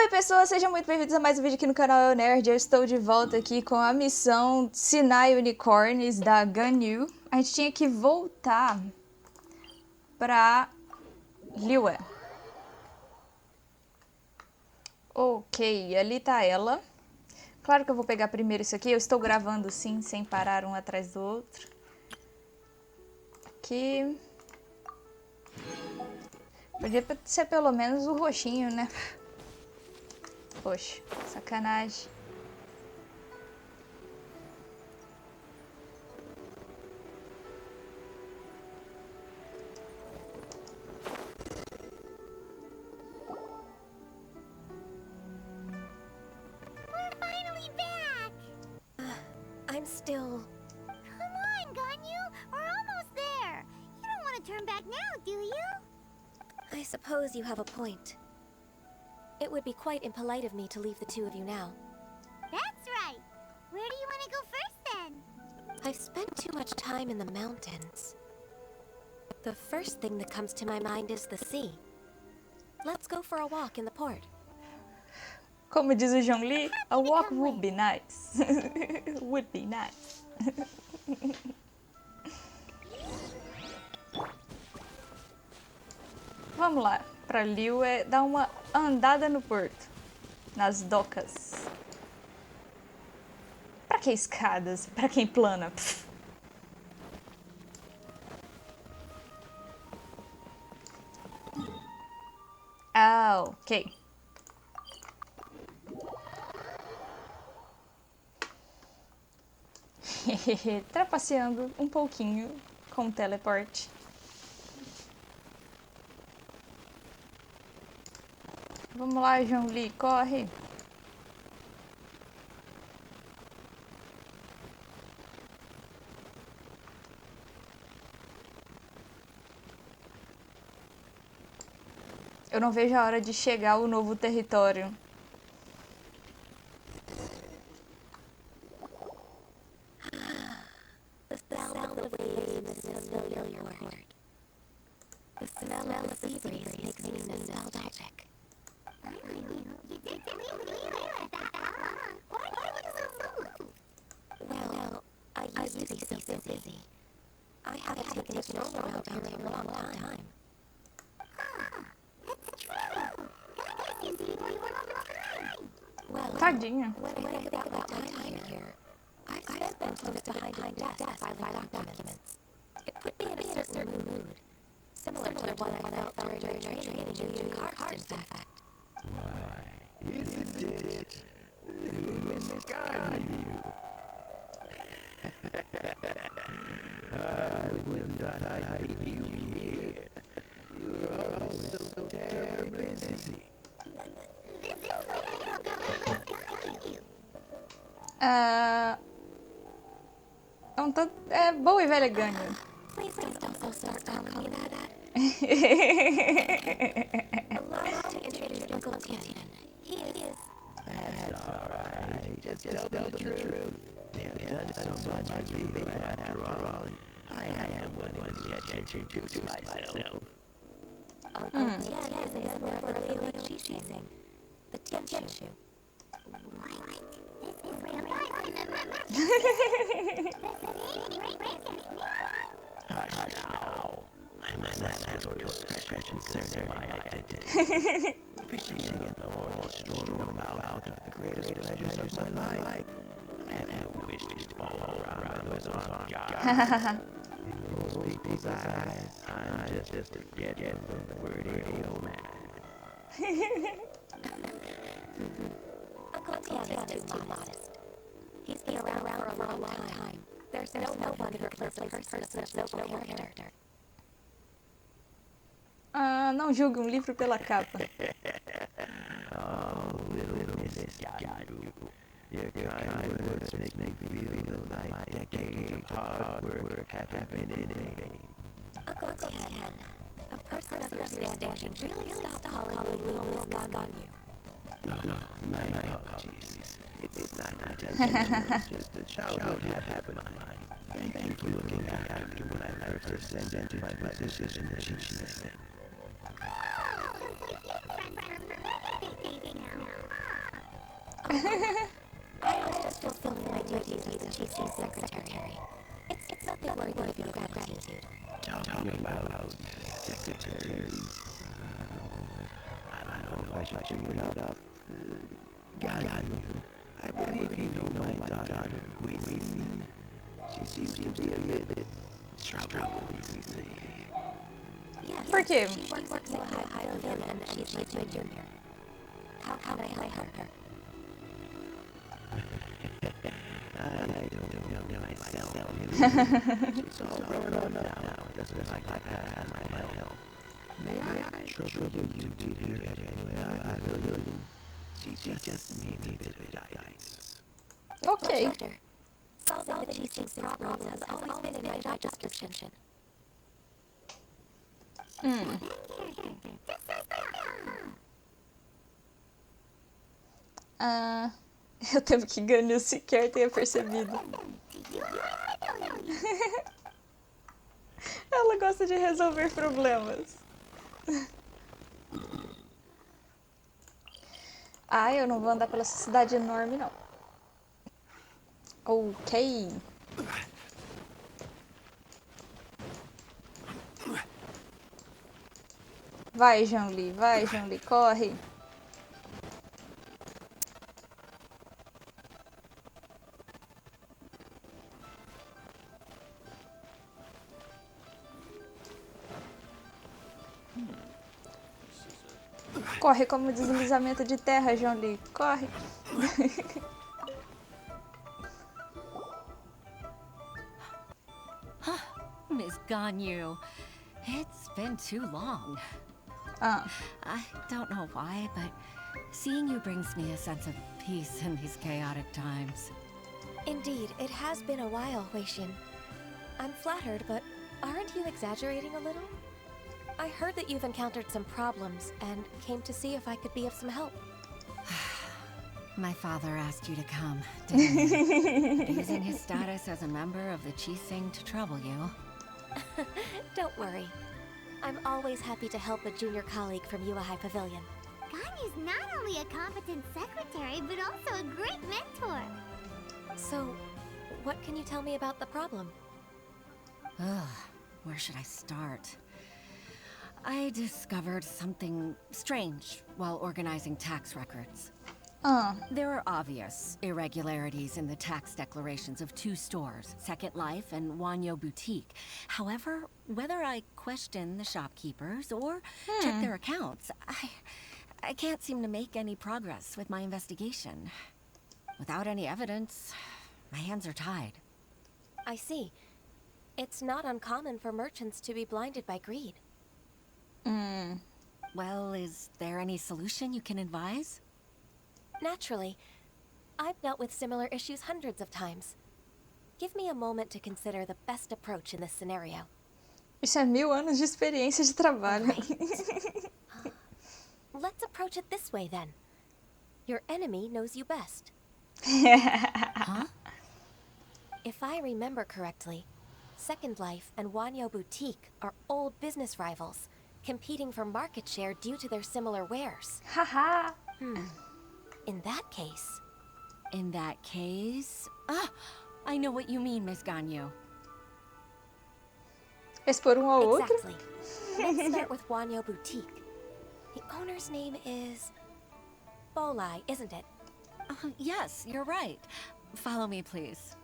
Oi pessoas, sejam muito bem-vindos a mais um vídeo aqui no canal Nerd. Eu estou de volta aqui com a missão Sinae Unicornis da Ganyu. A gente tinha que voltar pra Liyue. Ok, ali tá ela. Claro que eu vou pegar primeiro isso aqui. Eu estou gravando sim, sem parar um atrás do outro. Aqui. Podia ser pelo menos o roxinho, né? Poxa, sacanagem. I'm still... Come on, Ganyu! We're almost there! You don't want to turn back now, do you? I suppose you have a point. It would be quite impolite of me to leave the two of you now. That's right! Where do you want to go first, then? I've spent too much time in the mountains. The first thing that comes to my mind is the sea. Let's go for a walk in the port. Como diz o Zhongli, a walk would be nice. Would be nice. Vamos lá, pra Liyue dar uma andada no porto, nas docas. Pra que escadas? Pra quem plana? Pff. Ah, ok. Trapaceando um pouquinho com o teleporte. Vamos lá, Zhongli, corre! Eu não vejo a hora de chegar ao novo território. Tadinha. É boa e velha Ganyu. People's eyes, I'm just a get wordy old man. Uncle Tian is too modest. He's been around for a long time. There's no one who replaces a person of such noble character. Ah, não julgue um livro pela capa. Oh, little Miss Ganyu. Your kind words make me feel like decades of hard work have been in vain. Uncle Tian, a person of your standing really stopped calling you Miss Ganyu. No, my apologies. It's not intentional, just a childhood habit of mine. Thank you for looking after when I first ascended my position in Qixing. I was just fulfilling my duties as the Qixing secretary. It's nothing worthy of your gratitude. Talking about secretaries. I don't know if I should figure it out. Ganyu, I believe you know my daughter, Qixing. She seems to be a bit trouble recently. Yes, Por quê? she works at MiHoYo and she's my junior. How can I help her? I don't know myself. She's all grown up now. Doesn't look like I have my help. May I trouble you to hear I will. She just needs a bit of guidance. Ok. Doctor, solving the Qixing's problems has always been in my job description. Eu temo que Ganyu sequer tenha percebido. Ela gosta de resolver problemas. Ah, eu não vou andar pela cidade enorme, não. Ok. Vai, Jean-Li, corre. Corre como deslizamento de terra, Jean-Li. Corre. Miss Ganyu, it's been too long. Ah, I don't know why, but seeing you brings me a sense of peace in these chaotic times. Indeed, it has been a while, Qixing. I'm flattered, but aren't you exaggerating a little? I heard that you've encountered some problems and came to see if I could be of some help. My father asked you to come, didn't he? Using his status as a member of the Qixing to trouble you. Don't worry. I'm always happy to help a junior colleague from MiHoYo Pavilion. Ganyu's not only a competent secretary, but also a great mentor. So, what can you tell me about the problem? Ugh, where should I start? I discovered something strange while organizing tax records. There are obvious irregularities in the tax declarations of two stores, Second Life and MiHoYo Boutique. However, whether I question the shopkeepers or check their accounts, I can't seem to make any progress with my investigation. Without any evidence, my hands are tied. I see. It's not uncommon for merchants to be blinded by greed. Well, is there any solution you can advise? Naturally. I've dealt with similar issues hundreds of times. Give me a moment to consider the best approach in this scenario. isso é 1000 anos de experiência de trabalho. Let's approach it this way then. Your enemy knows you best. Huh? If I remember correctly, Second Life and MiHoYo Boutique are old business rivals, competing for market share due to their similar wares. Haha. In that case... In that case... Ah! I know what you mean, Miss Ganyu. Expor um ao outro. Exactly. Let's start with MiHoYo Boutique. The owner's name is... Bolai, isn't it? Yes, you're right. Follow me, please.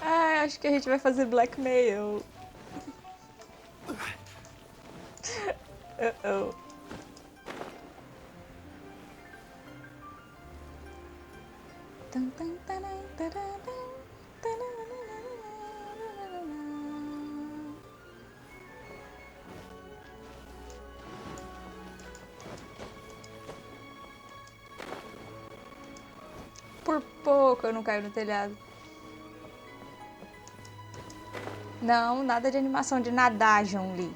Ah, acho que a gente vai fazer blackmail. Uh-oh. Por pouco eu não caio no telhado. Não, nada de animação de nadar, Jean-Li.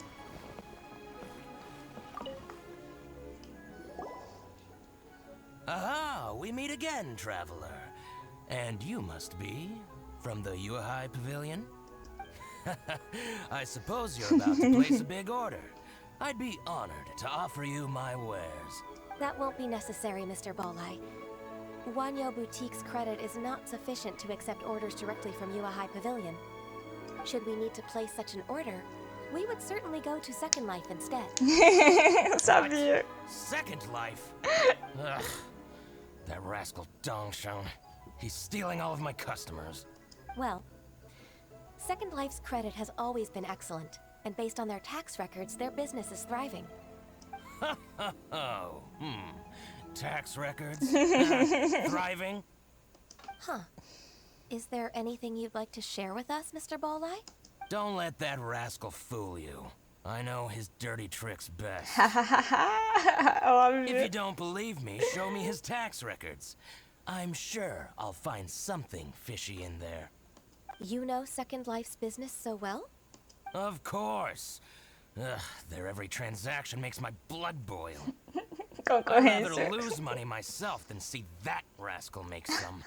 Aha! We meet again, traveler. And you must be from the MiHoYo Pavilion? I suppose you're about to place a big order. I'd be honored to offer you my wares. That won't be necessary, Mr. Bolai. Wanyo Boutique's credit is not sufficient to accept orders directly from Yuehai Pavilion. Should we need to place such an order, we would certainly go to Second Life instead. Sabia. Second Life? Ugh. That rascal Dongsheng. He's stealing all of my customers. Well, Second Life's credit has always been excellent, and based on their tax records, their business is thriving. Oh, tax records? Thriving? Huh. Is there anything you'd like to share with us, Mr. Bolai? Don't let that rascal fool you. I know his dirty tricks best. If you don't believe me, show me his tax records. I'm sure I'll find something fishy in there. You know Second Life's business so well? Of course. Ugh, their every transaction makes my blood boil. I'd rather lose money myself than see that rascal make some.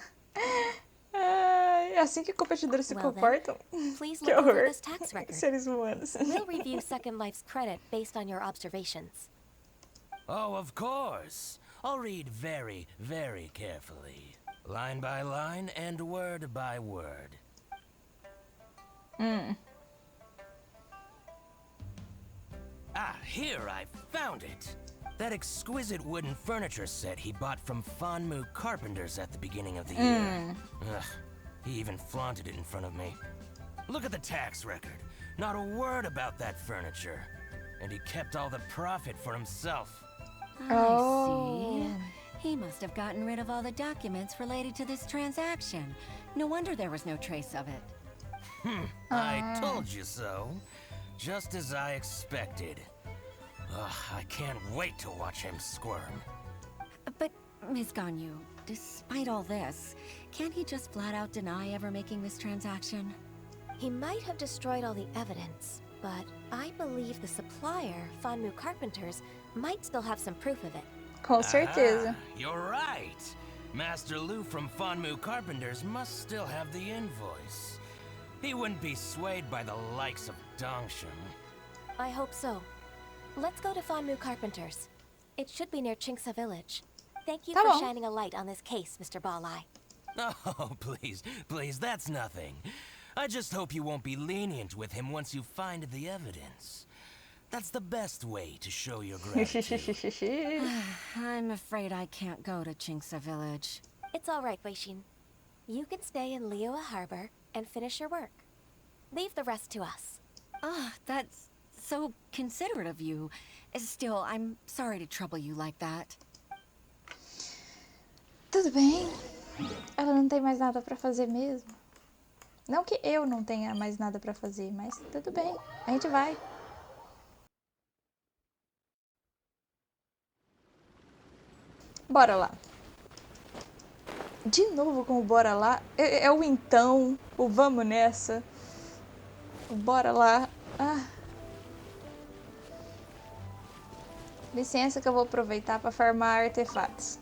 É assim que competidores se comportam. Please Que look over horror. this tax record. Seres humanos. We'll review Second Life's credit based on your observations. Oh, of course. I'll read very, very carefully. Line by line and word by word. Ah, here, I found it. That exquisite wooden furniture set he bought from Fanmu Carpenters at the beginning of the year. Ugh, he even flaunted it in front of me. Look at the tax record. Not a word about that furniture. And he kept all the profit for himself. I see. He must have gotten rid of all the documents related to this transaction. No wonder there was no trace of it. I told you so. Just as I expected. Ugh, I can't wait to watch him squirm. But, Ms. Ganyu, despite all this, can't he just flat out deny ever making this transaction? He might have destroyed all the evidence, but I believe the supplier, Fanmu Carpenters, might still have some proof of it. Com certeza. You're right. Master Lu from Fanmu Carpenters must still have the invoice. He wouldn't be swayed by the likes of Dongsheng. I hope so. Let's go to Fanmu Carpenters. It should be near Qingce Village. Thank you for shining a light on this case, Mr. Bolai. Oh, please, that's nothing. I just hope you won't be lenient with him once you find the evidence. That's the best way to show your gratitude. I'm afraid I can't go to Qingce Village. It's all right, Weishin. You can stay in Liyue Harbor and finish your work. Leave the rest to us. Ah, that's so considerate of you. Still, I'm sorry to trouble you like that. Tudo bem. Ela não tem mais nada pra fazer mesmo. Não que eu não tenha mais nada pra fazer, mas tudo bem. A gente vai. Bora lá. De novo com o bora lá. É o então, o vamos nessa. O bora lá. Ah. Licença que eu vou aproveitar para farmar artefatos.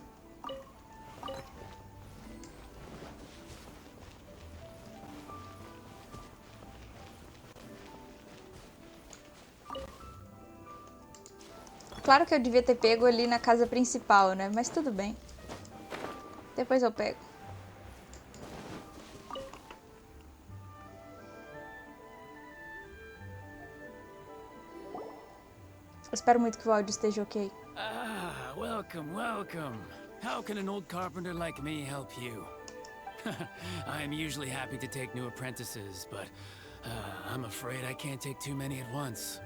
Claro que eu devia ter pego ali na casa principal, né? Mas tudo bem. Depois eu pego. Eu espero muito que o áudio esteja ok. Ah, welcome, welcome. How can an old carpenter like me help you? I'm usually happy to take new apprentices, but I'm afraid I can't take too many at once.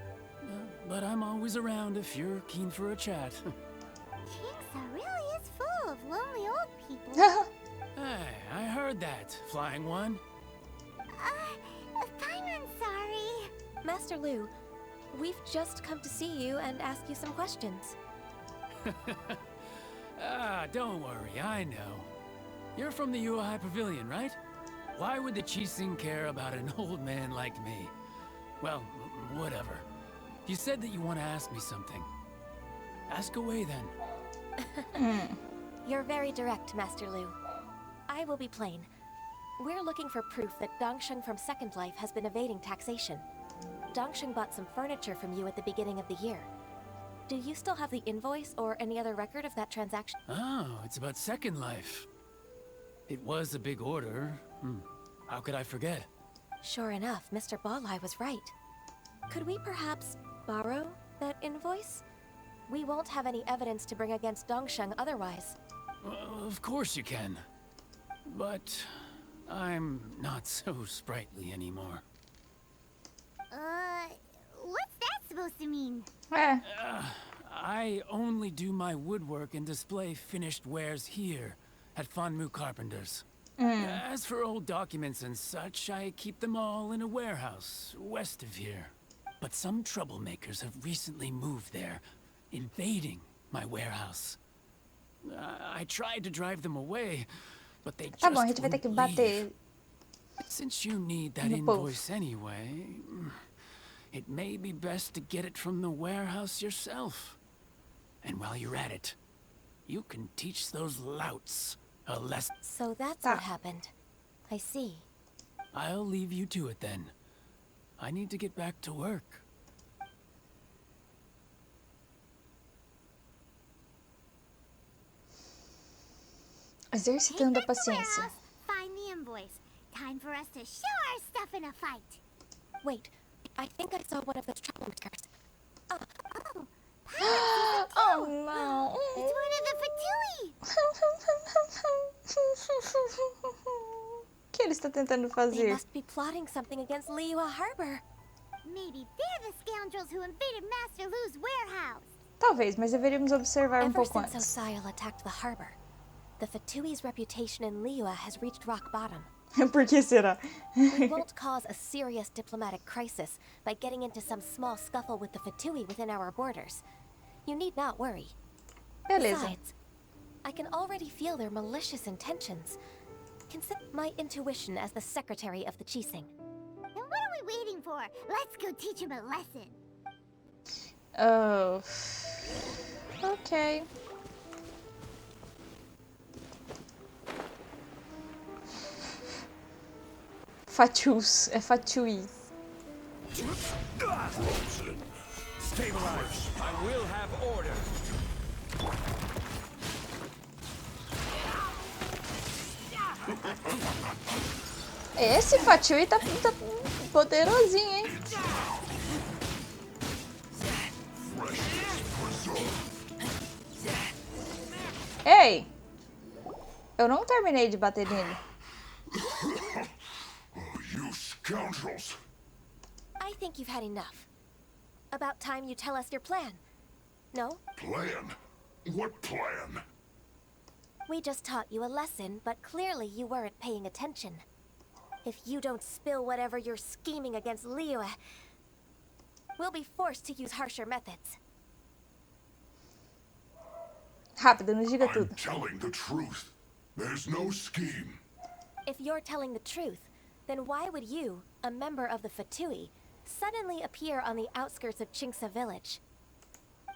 But I'm always around if you're keen for a chat. Qixing really is full of lonely old people. Hey, I heard that, Flying One. I'm sorry. Master Lu, we've just come to see you and ask you some questions. Don't worry, I know. You're from the Yuehai Pavilion, right? Why would the Qixing care about an old man like me? Well, whatever. You said that you want to ask me something. Ask away, then. You're very direct, Master Lu. I will be plain. We're looking for proof that Dongsheng from Second Life has been evading taxation. Dongsheng bought some furniture from you at the beginning of the year. Do you still have the invoice or any other record of that transaction? Oh, it's about Second Life. It was a big order. How could I forget? Sure enough, Mr. Ballai was right. Could we perhaps borrow that invoice? We won't have any evidence to bring against Dongsheng otherwise. Well, of course you can. But I'm not so sprightly anymore. What's that supposed to mean? I only do my woodwork and display finished wares here at Fanmu Carpenters. As for old documents and such, I keep them all in a warehouse west of here. But some troublemakers have recently moved there, invading my warehouse. I tried to drive them away, but they just Tá bom, a gente vai ter que wouldn't bater leave. Since you need that no povo. invoice anyway, it may be best to get it from the warehouse yourself. And while you're at it, you can teach those louts a lesson. So that's what happened. I see. I'll leave you to it then. I need to get back to work. Exercitando a Take that to paciência. warehouse, find the invoice. Time for us to show our stuff in a fight. Wait, I think I saw one of those troublemakers. Oh não. It's one of the Fatui. O que ele está tentando They fazer? must be plotting something against Liyue Harbor. Maybe they're the scoundrels who invaded Master Lu's warehouse. Talvez, mas deveríamos observar Ever pouco since antes. Osile attacked the harbor, the Fatui's reputation in Liyue has reached rock bottom. Por que será? We won't cause a serious diplomatic crisis by getting into some small scuffle with the Fatui within our borders. You need not worry. Beleza. Besides, I can already feel their malicious intentions. Consider my intuition as the secretary of the Qixing. Then what are we waiting for? Let's go teach him a lesson. Oh. Ok. Fatus. É fatuis. Stabilize. I will have order. Esse fatui tá poderosinho, hein? Ei! Eu não terminei de bater nele. You scoundrels! I think you've had enough. About time you tell us your plan. No? Plan? What plan? We just taught you a lesson, but clearly you weren't paying attention. If you don't spill whatever you're scheming against Liyue, we'll be forced to use harsher methods. Rápido, nos diga I'm tudo. telling the truth. There's no scheme. If you're telling the truth, then why would you, a member of the Fatui, suddenly appear on the outskirts of Qingce village?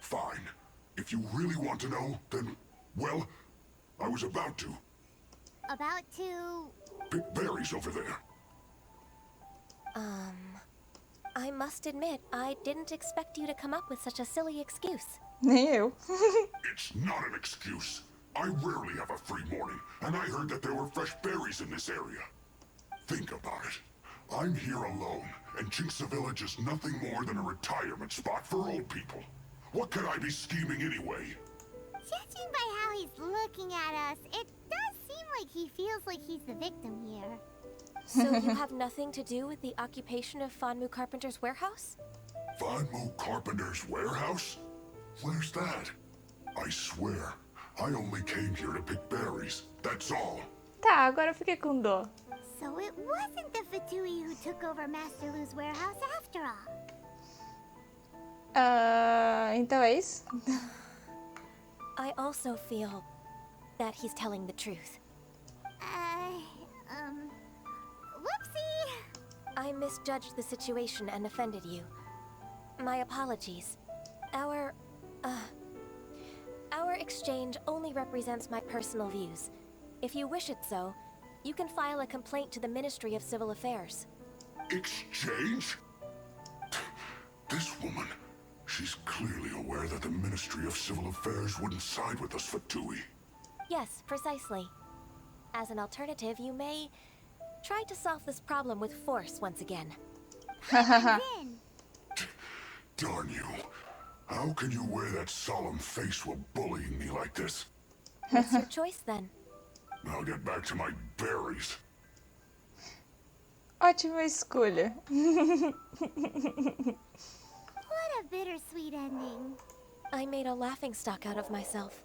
Fine. If you really want to know, then, well, I was about to. About to... Pick berries over there. I must admit, I didn't expect you to come up with such a silly excuse. Nem eu. It's not an excuse. I rarely have a free morning, and I heard that there were fresh berries in this area. Think about it. I'm here alone, and Qingce Village is nothing more than a retirement spot for old people. What could I be scheming anyway? Judging by how he's looking at us, it does seem like he feels like he's the victim here. So you have nothing to do with the occupation of Fanmu Carpenter's warehouse? Fanmu Carpenter's warehouse? Where's that? I swear, I only came here to pick berries. That's all. Tá, agora eu fiquei com dó. So it wasn't the Fatui who took over Master Lu's warehouse after all. Então é isso? I also feel that he's telling the truth. Whoopsie! I misjudged the situation and offended you. My apologies. Our exchange only represents my personal views. If you wish it so, you can file a complaint to the Ministry of Civil Affairs. Exchange? This woman, She's clearly aware that the Ministry of Civil Affairs wouldn't side with us, Fatui. Yes, precisely. As an alternative, you may try to solve this problem with force once again. Darn you. How can you wear that solemn face while bullying me like this? What's your choice then? I'll get back to my berries. Ótima escolha. What a bittersweet ending. I made a laughingstock out of myself.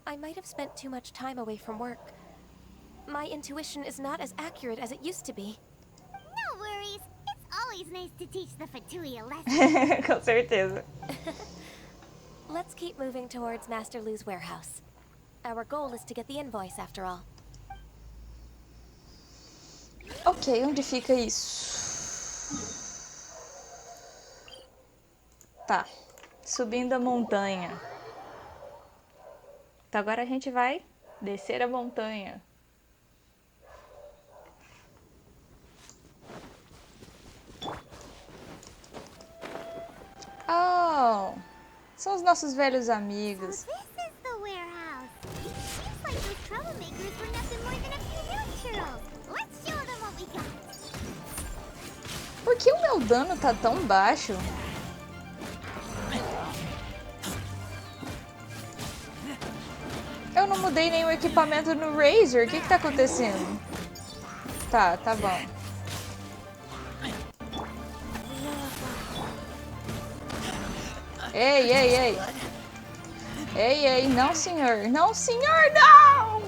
I might have spent too much time away from work. My intuition is not as accurate as it used to be. No worries. It's always nice to teach the Fatui a lesson. Com certeza. Let's keep moving towards Master Lu's warehouse. Our goal is to get the invoice after all. Ok, onde fica isso? Tá, subindo a montanha. Então agora a gente vai descer a montanha. Oh, são os nossos velhos amigos. So this is the warehouse. Seems like those troublemakers were nothing more than a few milk churros. Let's show them what we got. Por que o meu dano tá tão baixo? Eu não mudei nenhum equipamento no Razor. O que tá acontecendo? Tá bom. Ei, ei, ei. Ei, ei, não senhor. Não senhor, não!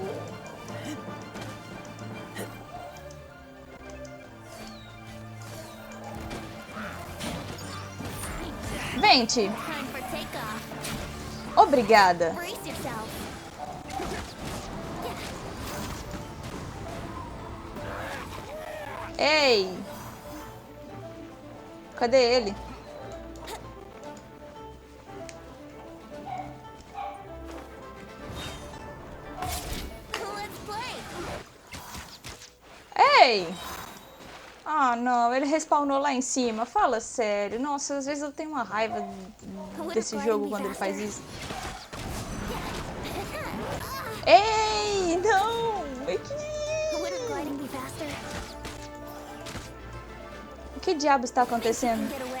Vente. Time for takeoff. Obrigada. Brace yourself. Ei! Cadê ele? Let's play. Ei! Ah, não, ele respawnou lá em cima. Fala sério. Nossa, às vezes eu tenho uma raiva desse jogo quando ele faz isso. Ei, não! Wouldn't gliding be faster? O que diabo está acontecendo? Get away.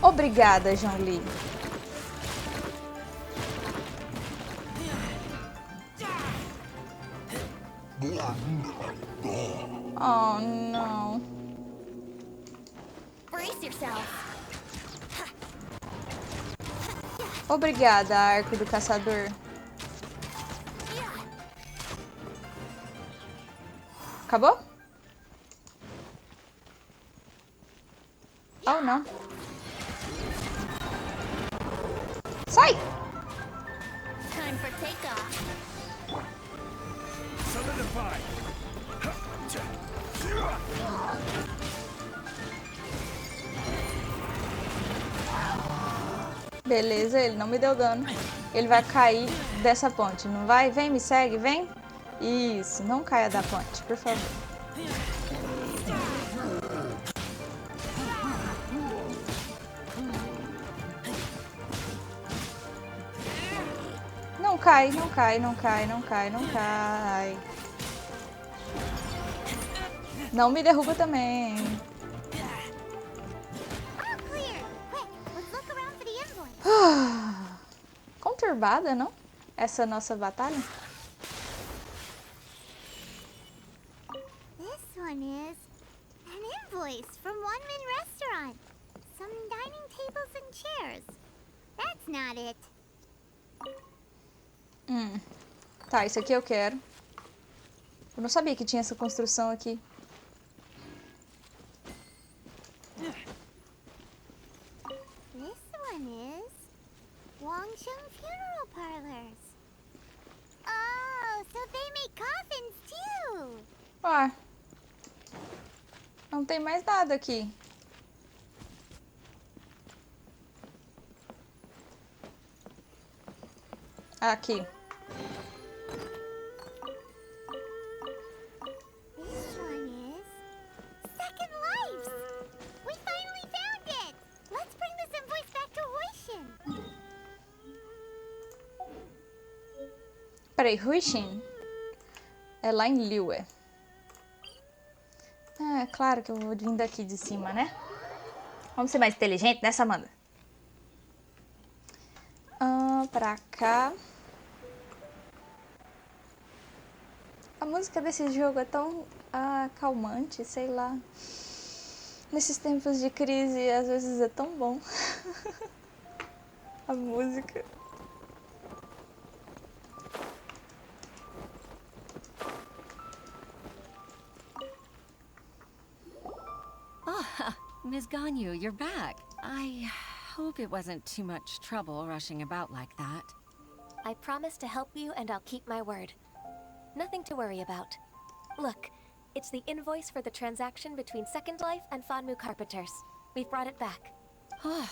Obrigada, João-Li. Oh, não. Brace yourself. Obrigada, arco do caçador. Acabou? Oh, não. Sai! Time for takeoff. Beleza, ele não me deu dano. Ele vai cair dessa ponte, não vai? Vem, me segue, vem. Isso, não caia da ponte, por favor. Não cai, não cai, não cai, não cai, não cai. Não me derruba também. All clear. Quick, let's look around for the invoice. Conturbada, não? Essa nossa batalha? This one is an invoice from One Min Restaurant. Some dining tables and chairs. That's not it. Tá, isso aqui eu quero. Eu não sabia que tinha essa construção aqui. This one is Wangsheng Funeral Parlors. Oh, so they make coffins too. Ó. Não tem mais nada aqui. Aqui. This one is Second Lives. We finally found it. Let's bring this invoice back to Huishin. Peraí, Qixing? É lá em Liyue. Ah, claro que eu vou vir daqui de cima, né? Vamos ser mais inteligente, né, Samantha? Pra cá. A música desse jogo é tão calmante, sei lá. Nesses tempos de crise, às vezes é tão bom. A música. Ms. Ganyu, you're back. I hope it wasn't too much trouble rushing about like that. I promise to help you and I'll keep my word. Nothing to worry about. Look, it's the invoice for the transaction between Second Life and Fanmu Carpenters. We've brought it back. Oh,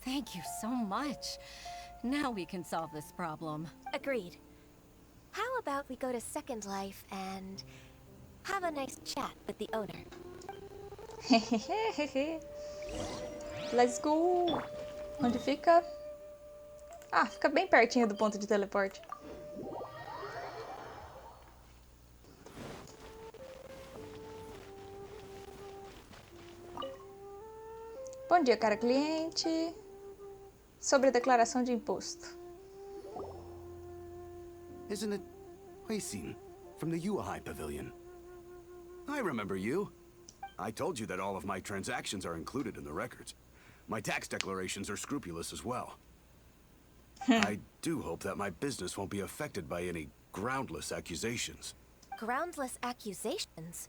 thank you so much. Now we can solve this problem. Agreed. How about we go to Second Life and have a nice chat with the owner? Let's go! Onde fica? Ah, fica bem pertinho do ponto de teleporte. Bom dia, cara cliente. Sobre a declaração de imposto. Isn't it Qixing from the UI Pavilion? I remember you. I told you that all of my transactions are included in the records. My tax declarations are scrupulous as well. I do hope that my business won't be affected by any groundless accusations. Groundless accusations?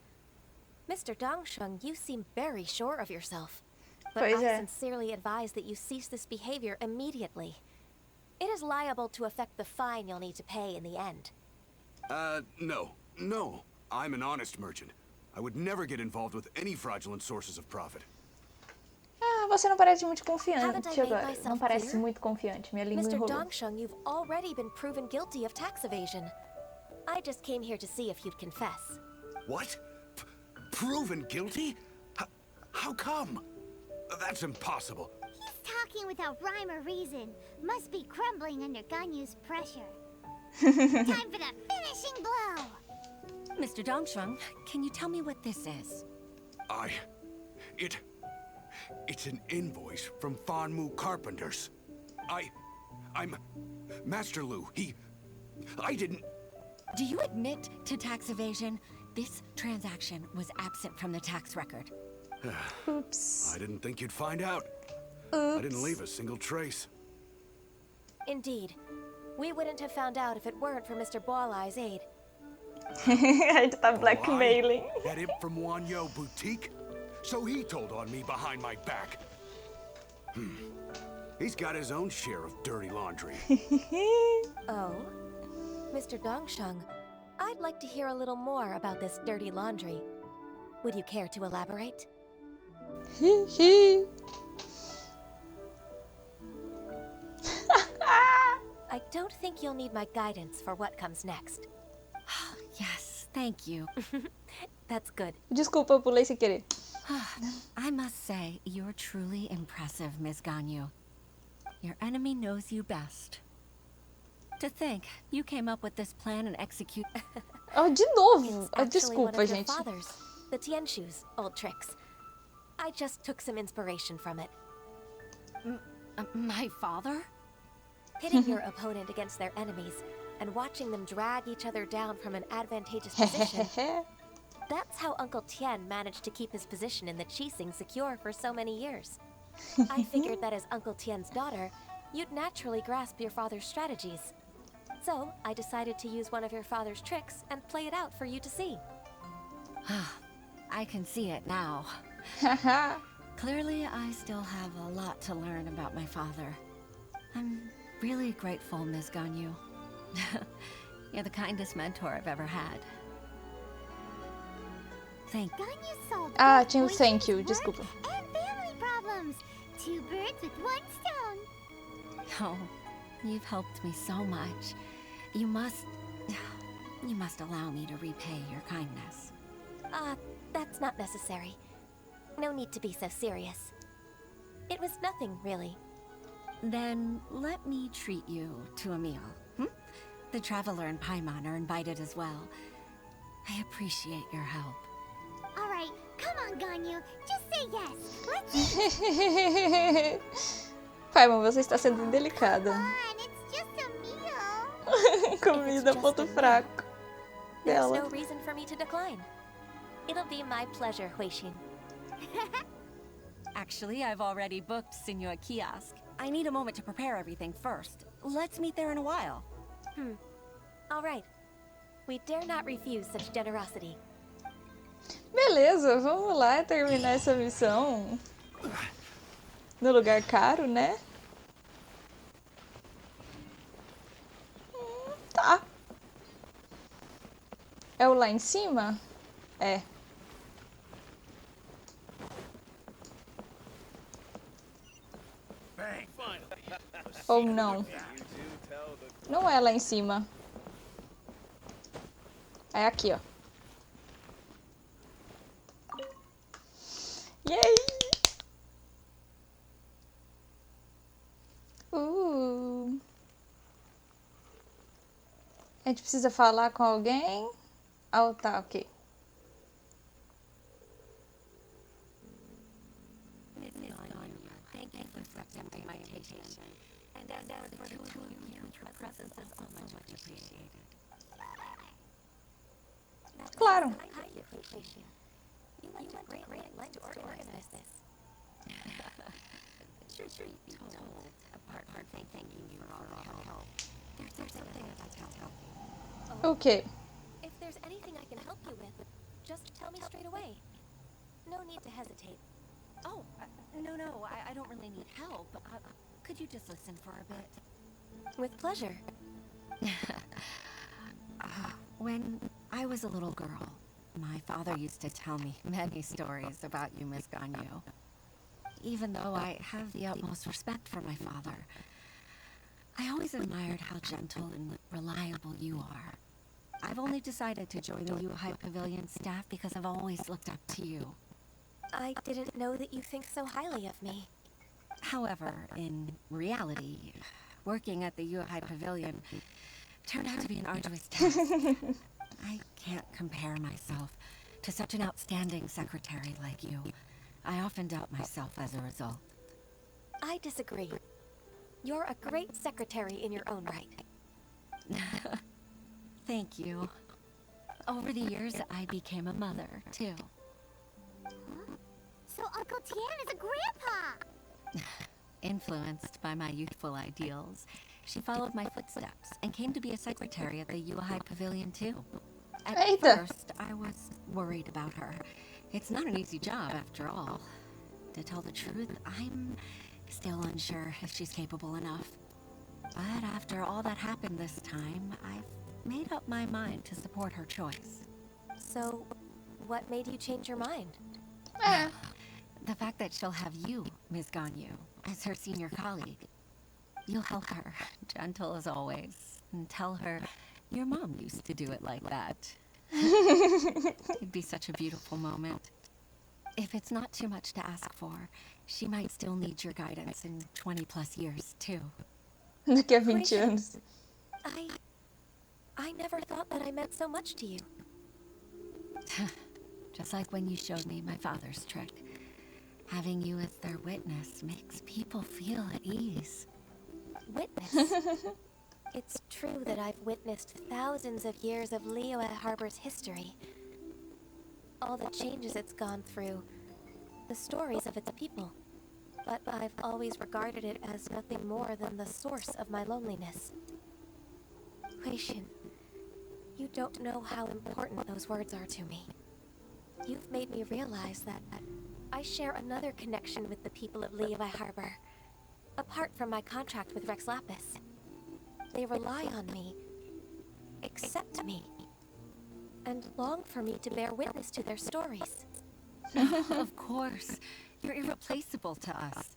Mr. Dongsheng, you seem very sure of yourself. But I sincerely advise that you cease this behavior immediately. It is liable to affect the fine you'll need to pay in the end. No. I'm an honest merchant. I would never get involved with any fraudulent sources of profit. Ah, você não parece muito confiante agora. Não parece muito confiante. Minha língua enrolou. Mr. Dongsheng, you've already been proven guilty of tax evasion. I just came here to see if you'd confess. What? Proven guilty? How come? That's impossible. He's talking without rhyme or reason. Must be crumbling under Ganyu's pressure. Time for the finishing blow! Mr. Dongsheng, can you tell me what this is? It's an invoice from Fanmu Carpenters. I'm Master Lu. I didn't... Do you admit to tax evasion? This transaction was absent from the tax record. Oops. I didn't think you'd find out. Oops. I didn't leave a single trace. Indeed. We wouldn't have found out if it weren't for Mr. Boalai's aid. A gente tá blackmailing. That imp from MiHoYo boutique? So he told on me behind my back. He's got his own share of dirty laundry. Oh? Mr. Dongsheng, I'd like to hear a little more about this dirty laundry. Would you care to elaborate? I don't think you'll need my guidance for what comes next. Yes, thank you. That's good. Desculpa, eu pulei sem querer. I must say, you're truly impressive, Ms. Ganyu. Your enemy knows you best. To think, you came up with this plan and execute... Oh, de novo! It's Desculpa, one of gente. your father's, the Tianshu's old tricks. I just took some inspiration from it. My father? Pitting your opponent against their enemies and watching them drag each other down from an advantageous position. That's how Uncle Tian managed to keep his position in the Qixing secure for so many years. I figured that as Uncle Tian's daughter, you'd naturally grasp your father's strategies. So, I decided to use one of your father's tricks and play it out for you to see. I can see it now. Clearly, I still have a lot to learn about my father. I'm really grateful, Ms. Ganyu. You're the kindest mentor I've ever had. Thank you. Ganyu solved Ah, both tinha um thank you, Huishin's desculpa. work and family problems. 2 birds with 1 stone. Oh, You've helped me so much. You must allow me to repay your kindness. That's not necessary. No need to be so serious. It was nothing, really. Then let me treat you to a meal. The Traveler and Paimon are invited as well. I appreciate your help. All right, come on, Ganyu. Just say yes. Let's eat. Paimon, você está sendo indelicada. Come on, it's just a meal. Comida, ponto fraco There's dela. no reason for me to decline. It'll be my pleasure, Qixing. Actually, I've already booked Senor Kiosk. I need a moment to prepare everything first. Let's meet there in a while. All right. We dare not refuse such generosity. Beleza, vamos lá terminar essa missão. No lugar caro, né? Tá. É o lá em cima? É. Ou não? Não é lá em cima. É aqui, ó. Yay! A gente precisa falar com alguém? Ah, tá, ok. Claro. Okay. If there's anything I can help you with, just tell me straight away. No need to hesitate. Oh, no, I don't really need help. Could you just listen for a bit? With pleasure. When I was a little girl, my father used to tell me many stories about you, Miss Ganyu. Even though I have the utmost respect for my father, I always admired how gentle and reliable you are. I've only decided to join the MiHoYo Pavilion staff because I've always looked up to you. I didn't know that you think so highly of me. However, in reality, working at the MiHoYo Pavilion turned out to be an arduous task. I can't compare myself to such an outstanding secretary like you. I often doubt myself as a result. I disagree. You're a great secretary in your own right. Thank you. Over the years, I became a mother, too. So Uncle Tian is a grandpa! Influenced by my youthful ideals, she followed my footsteps and came to be a secretary at the MiHoYo Pavilion, too. At first, I was worried about her. It's not an easy job, after all. To tell the truth, I'm still unsure if she's capable enough. But after all that happened this time, I've made up my mind to support her choice. So, what made you change your mind? The fact that she'll have you, Ms. Ganyu, as her senior colleague. You'll help her, gentle as always, and tell her your mom used to do it like that. It'd be such a beautiful moment. If it's not too much to ask for, she might still need your guidance in 20+ years, too. Daqui a 20 anos. I never thought that I meant so much to you. Just like when you showed me my father's trick. Having you as their witness makes people feel at ease. Witness? It's true that I've witnessed thousands of years of Liyue Harbor's history. All the changes it's gone through, the stories of its people. But I've always regarded it as nothing more than the source of my loneliness. Qixing, you don't know how important those words are to me. You've made me realize that I share another connection with the people of Liyue Harbor, apart from my contract with Rex Lapis. They rely on me, accept me, and long for me to bear witness to their stories. Of course. You're irreplaceable to us.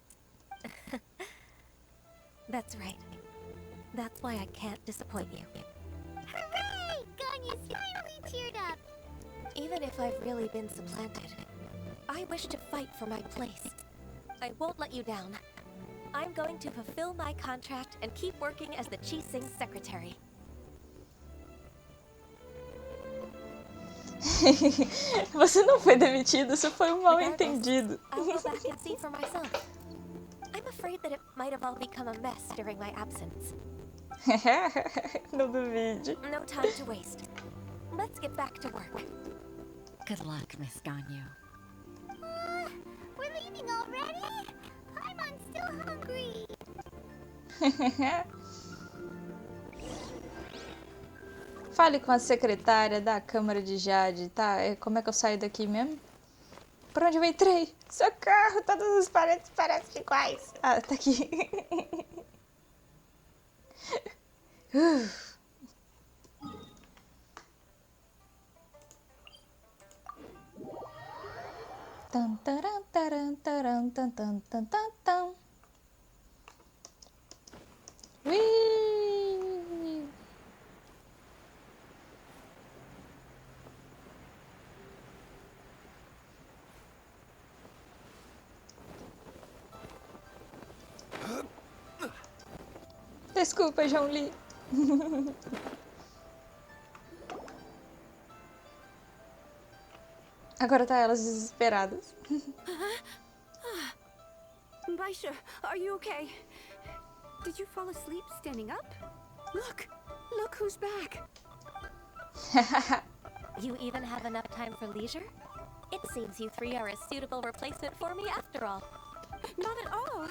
That's right. That's why I can't disappoint you. Hooray! Ganyu's finally cheered up. Even if I've really been supplanted, I wish to fight for my place. I won't let you down. I'm going to fulfill my contract and keep working as the Qixing secretary. Você não foi demitido, isso foi um mal-entendido. I'll go back and see for myself. I'm afraid that it might have all become a mess during my absence. Não duvide. No time to waste. Let's get back to work. Good luck, Miss Ganyu. We're leaving already? I'm still hungry. Fale com a secretária da Câmara de Jade, tá? Como é que eu saio daqui mesmo? Por onde eu entrei? Socorro, todas as paredes parecem iguais. Ah, tá aqui. Tan, taran, taran, taran, tan, tan, tan, tan, tan. Ui! Desculpa, João Lee. Agora tá elas desesperadas. Baisha, are you okay? Did you fall asleep standing up? Look who's back. You even have enough time for leisure? It seems you three are a suitable replacement for me after all. Not at all.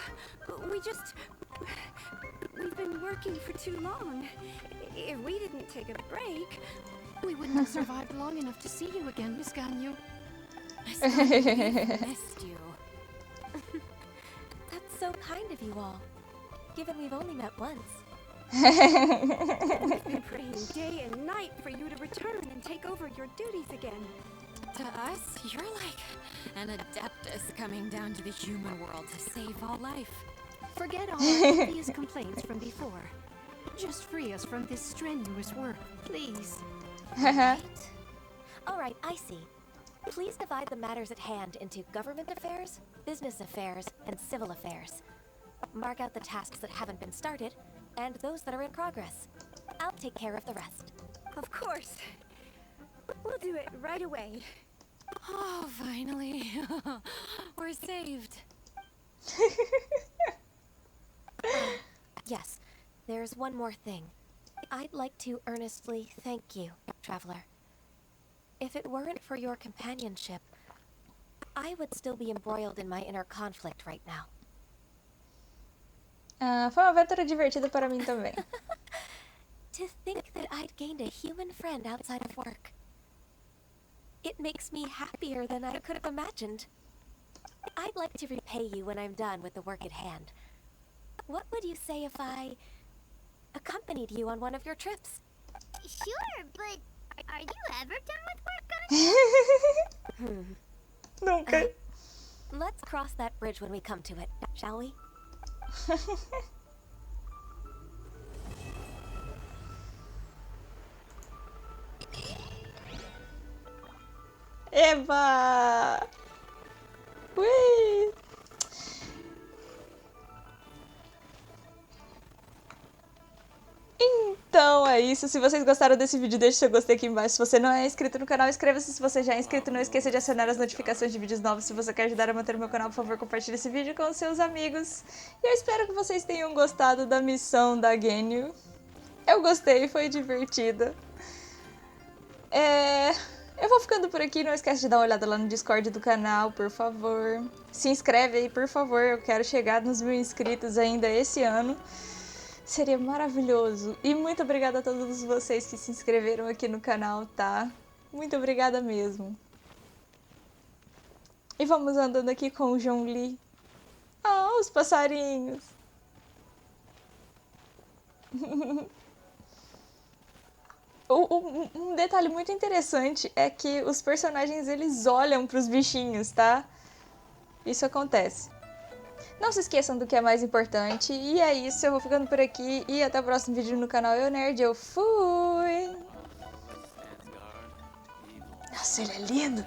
We've been working for too long. If we didn't take a break, we wouldn't have survived long enough to see you again, Miss Ganyu. I still missed you. That's so kind of you all, given we've only met once. We've been praying day and night for you to return and take over your duties again. To us, you're like an Adeptus coming down to the human world to save all life. Forget all our obvious complaints from before. Just free us from this strenuous work, please. All right, I see. Please divide the matters at hand into government affairs, business affairs, and civil affairs. Mark out the tasks that haven't been started, and those that are in progress. I'll take care of the rest. Of course. We'll do it right away. Oh, finally. We're saved. Yes, there's one more thing. I'd like to earnestly thank you, Traveler. If it weren't for your companionship, I would still be embroiled in my inner conflict right now. Foi uma aventura divertida para mim também. To think that I'd gained a human friend outside of work. It makes me happier than I could have imagined. I'd like to repay you when I'm done with the work at hand. What would you say if I accompanied you on one of your trips? Sure, but are you ever done with work, Ganyu? Nunca. Let's cross that bridge when we come to it, shall we? Eba! Ui! Então é isso. Se vocês gostaram desse vídeo, deixe seu gostei aqui embaixo. Se você não é inscrito no canal, inscreva-se. Se você já é inscrito, não esqueça de acionar as notificações de vídeos novos. Se você quer ajudar a manter o meu canal, por favor, compartilhe esse vídeo com os seus amigos. E eu espero que vocês tenham gostado da missão da Ganyu. Eu gostei, foi divertida. Eu vou ficando por aqui. Não esquece de dar uma olhada lá no Discord do canal, por favor. Se inscreve aí, por favor. Eu quero chegar nos 1000 inscritos ainda esse ano. Seria maravilhoso. E muito obrigada a todos vocês que se inscreveram aqui no canal, tá? Muito obrigada mesmo. E vamos andando aqui com o João Lee. Ah, os passarinhos. Um detalhe muito interessante é que os personagens, eles olham pros bichinhos, tá? Isso acontece. Não se esqueçam do que é mais importante. E é isso, eu vou ficando por aqui. E até o próximo vídeo no canal Eu Nerd. Eu fui! Nossa, ele é lindo!